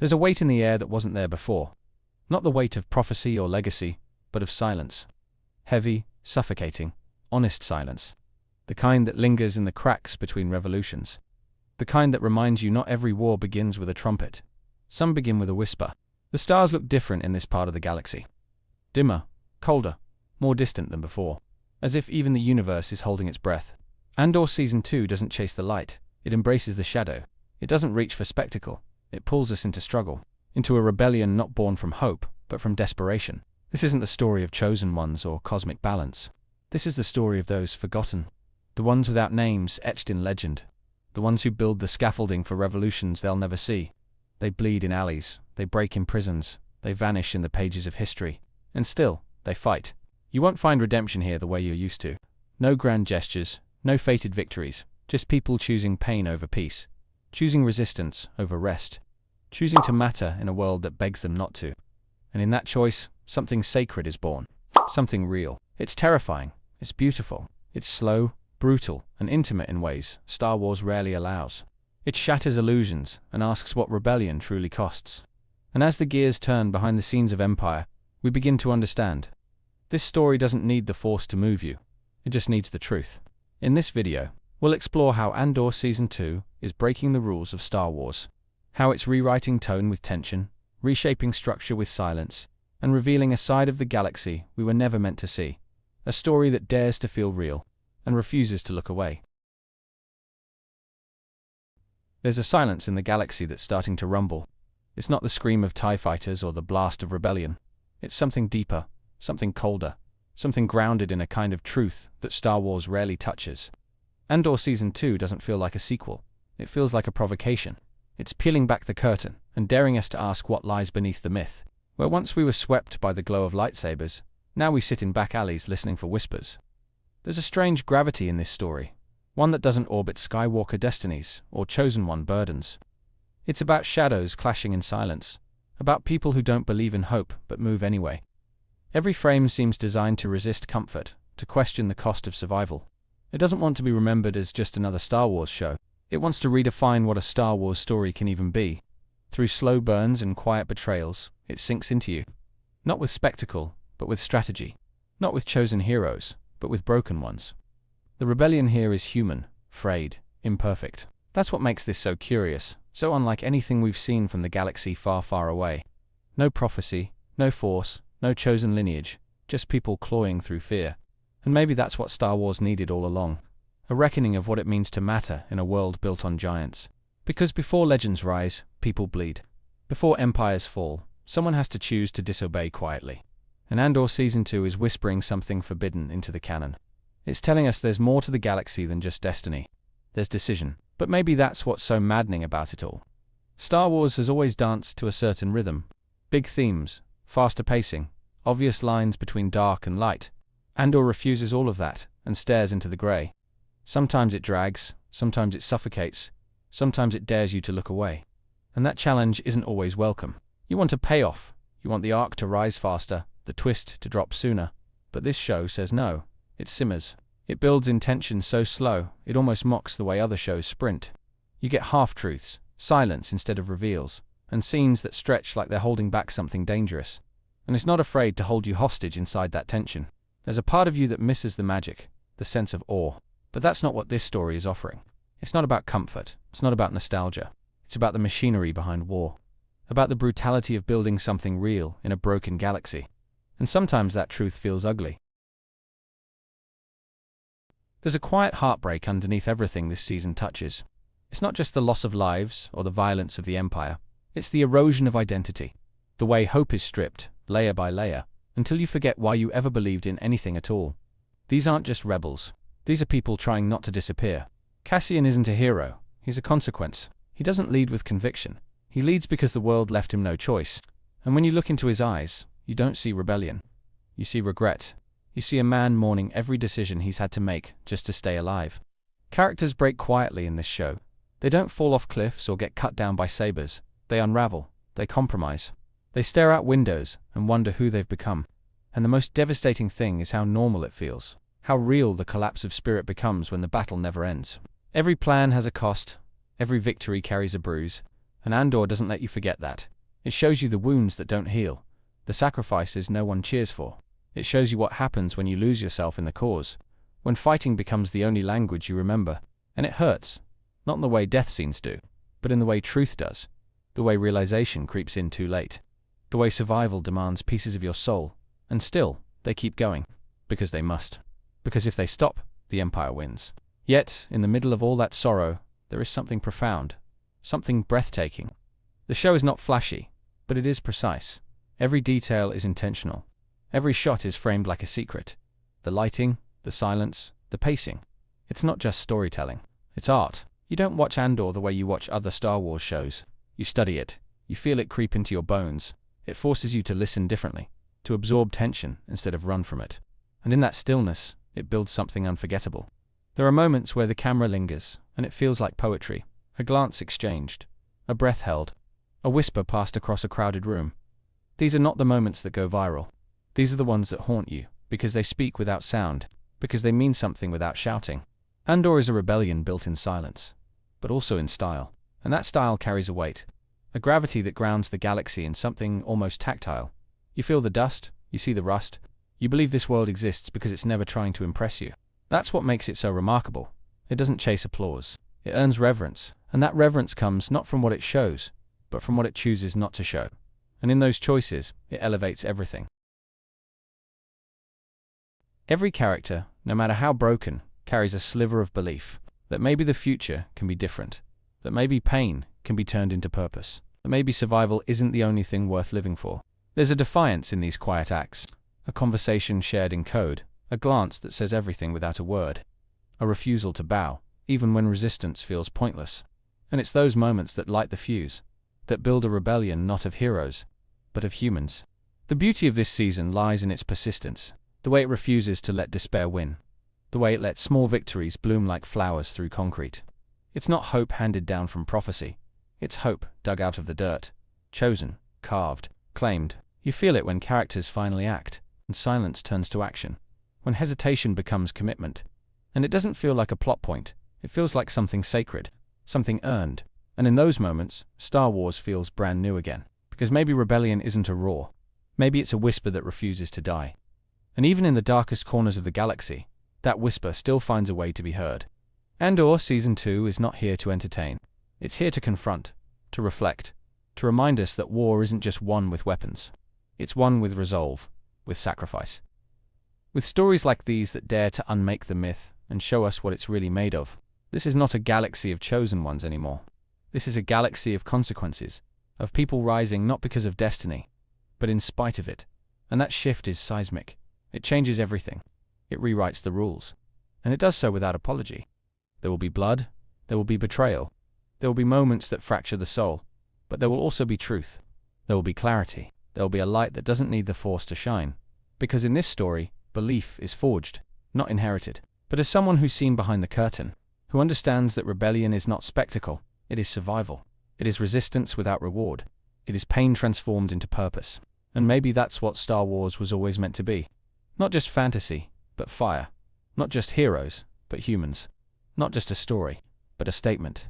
There's a weight in the air that wasn't there before. Not the weight of prophecy or legacy, but of silence. Heavy, suffocating, honest silence. The kind that lingers in the cracks between revolutions. The kind that reminds you not every war begins with a trumpet. Some begin with a whisper. The stars look different in this part of the galaxy. Dimmer, colder, more distant than before. As if even the universe is holding its breath. Andor Season 2 doesn't chase the light. It embraces the shadow. It doesn't reach for spectacle. It pulls us into struggle. Into a rebellion not born from hope, but from desperation. This isn't the story of chosen ones or cosmic balance. This is the story of those forgotten. The ones without names etched in legend. The ones who build the scaffolding for revolutions they'll never see. They bleed in alleys. They break in prisons. They vanish in the pages of history. And still, they fight. You won't find redemption here the way you're used to. No grand gestures. No fated victories. Just people choosing pain over peace. Choosing resistance over rest. Choosing to matter in a world that begs them not to. And in that choice, something sacred is born. Something real. It's terrifying. It's beautiful. It's slow, brutal, and intimate in ways Star Wars rarely allows. It shatters illusions and asks what rebellion truly costs. And as the gears turn behind the scenes of Empire, we begin to understand. This story doesn't need the Force to move you. It just needs the truth. In this video, we'll explore how Andor Season 2 is breaking the rules of Star Wars. How it's rewriting tone with tension, reshaping structure with silence, and revealing a side of the galaxy we were never meant to see. A story that dares to feel real, and refuses to look away. There's a silence in the galaxy that's starting to rumble. It's not the scream of TIE fighters or the blast of rebellion. It's something deeper, something colder, something grounded in a kind of truth that Star Wars rarely touches. Andor Season 2 doesn't feel like a sequel. It feels like a provocation. It's peeling back the curtain and daring us to ask what lies beneath the myth. Where once we were swept by the glow of lightsabers, now we sit in back alleys listening for whispers. There's a strange gravity in this story, one that doesn't orbit Skywalker destinies or chosen one burdens. It's about shadows clashing in silence, about people who don't believe in hope but move anyway. Every frame seems designed to resist comfort, to question the cost of survival. It doesn't want to be remembered as just another Star Wars show. It wants to redefine what a Star Wars story can even be. Through slow burns and quiet betrayals, it sinks into you. Not with spectacle, but with strategy. Not with chosen heroes, but with broken ones. The rebellion here is human, frayed, imperfect. That's what makes this so curious, so unlike anything we've seen from the galaxy far, far away. No prophecy, no force, no chosen lineage, just people clawing through fear. And maybe that's what Star Wars needed all along. A reckoning of what it means to matter in a world built on giants. Because before legends rise, people bleed. Before empires fall, someone has to choose to disobey quietly. And Andor Season 2 is whispering something forbidden into the canon. It's telling us there's more to the galaxy than just destiny. There's decision. But maybe that's what's so maddening about it all. Star Wars has always danced to a certain rhythm. Big themes, faster pacing, obvious lines between dark and light. Andor refuses all of that and stares into the grey. Sometimes it drags, sometimes it suffocates, sometimes it dares you to look away. And that challenge isn't always welcome. You want a payoff. You want the arc to rise faster, the twist to drop sooner. But this show says no. It simmers. It builds in tension so slow, it almost mocks the way other shows sprint. You get half-truths, silence instead of reveals, and scenes that stretch like they're holding back something dangerous. And it's not afraid to hold you hostage inside that tension. There's a part of you that misses the magic, the sense of awe. But that's not what this story is offering. It's not about comfort. It's not about nostalgia. It's about the machinery behind war. About the brutality of building something real in a broken galaxy. And sometimes that truth feels ugly. There's a quiet heartbreak underneath everything this season touches. It's not just the loss of lives or the violence of the Empire. It's the erosion of identity. The way hope is stripped, layer by layer, until you forget why you ever believed in anything at all. These aren't just rebels. These are people trying not to disappear. Cassian isn't a hero. He's a consequence. He doesn't lead with conviction. He leads because the world left him no choice. And when you look into his eyes, you don't see rebellion. You see regret. You see a man mourning every decision he's had to make just to stay alive. Characters break quietly in this show. They don't fall off cliffs or get cut down by sabers. They unravel. They compromise. They stare out windows and wonder who they've become. And the most devastating thing is how normal it feels. How real the collapse of spirit becomes when the battle never ends. Every plan has a cost. Every victory carries a bruise. And Andor doesn't let you forget that. It shows you the wounds that don't heal, the sacrifices no one cheers for. It shows you what happens when you lose yourself in the cause, when fighting becomes the only language you remember. And it hurts, not in the way death scenes do, but in the way truth does, the way realization creeps in too late, the way survival demands pieces of your soul, and still, they keep going, because they must. Because if they stop, the Empire wins. Yet, in the middle of all that sorrow, there is something profound, something breathtaking. The show is not flashy, but it is precise. Every detail is intentional. Every shot is framed like a secret. The lighting, the silence, the pacing. It's not just storytelling. It's art. You don't watch Andor the way you watch other Star Wars shows. You study it. You feel it creep into your bones. It forces you to listen differently, to absorb tension instead of run from it. And in that stillness, it builds something unforgettable. There are moments where the camera lingers, and it feels like poetry. A glance exchanged, a breath held, a whisper passed across a crowded room. These are not the moments that go viral. These are the ones that haunt you, because they speak without sound, because they mean something without shouting. Andor is a rebellion built in silence, but also in style. And that style carries a weight, a gravity that grounds the galaxy in something almost tactile. You feel the dust, you see the rust, you believe this world exists because it's never trying to impress you. That's what makes it so remarkable. It doesn't chase applause. It earns reverence, and that reverence comes not from what it shows, but from what it chooses not to show. And in those choices, it elevates everything. Every character, no matter how broken, carries a sliver of belief that maybe the future can be different, that maybe pain can be turned into purpose, that maybe survival isn't the only thing worth living for. There's a defiance in these quiet acts, a conversation shared in code, a glance that says everything without a word, a refusal to bow, even when resistance feels pointless. And it's those moments that light the fuse, that build a rebellion not of heroes, but of humans. The beauty of this season lies in its persistence, the way it refuses to let despair win, the way it lets small victories bloom like flowers through concrete. It's not hope handed down from prophecy. It's hope dug out of the dirt, chosen, carved, claimed. You feel it when characters finally act, and silence turns to action, when hesitation becomes commitment. And it doesn't feel like a plot point. It feels like something sacred, something earned. And in those moments, Star Wars feels brand new again. Because maybe rebellion isn't a roar. Maybe it's a whisper that refuses to die. And even in the darkest corners of the galaxy, that whisper still finds a way to be heard. Andor Season 2 is not here to entertain. It's here to confront, to reflect, to remind us that war isn't just won with weapons. It's won with resolve, with sacrifice. With stories like these that dare to unmake the myth and show us what it's really made of. This is not a galaxy of chosen ones anymore. This is a galaxy of consequences, of people rising not because of destiny, but in spite of it. And that shift is seismic. It changes everything. It rewrites the rules. And it does so without apology. There will be blood. There will be betrayal. There will be moments that fracture the soul. But there will also be truth. There will be clarity. There will be a light that doesn't need the Force to shine. Because in this story, belief is forged, not inherited. But as someone who's seen behind the curtain, who understands that rebellion is not spectacle, it is survival. It is resistance without reward. It is pain transformed into purpose. And maybe that's what Star Wars was always meant to be. Not just fantasy, but fire. Not just heroes, but humans. Not just a story, but a statement.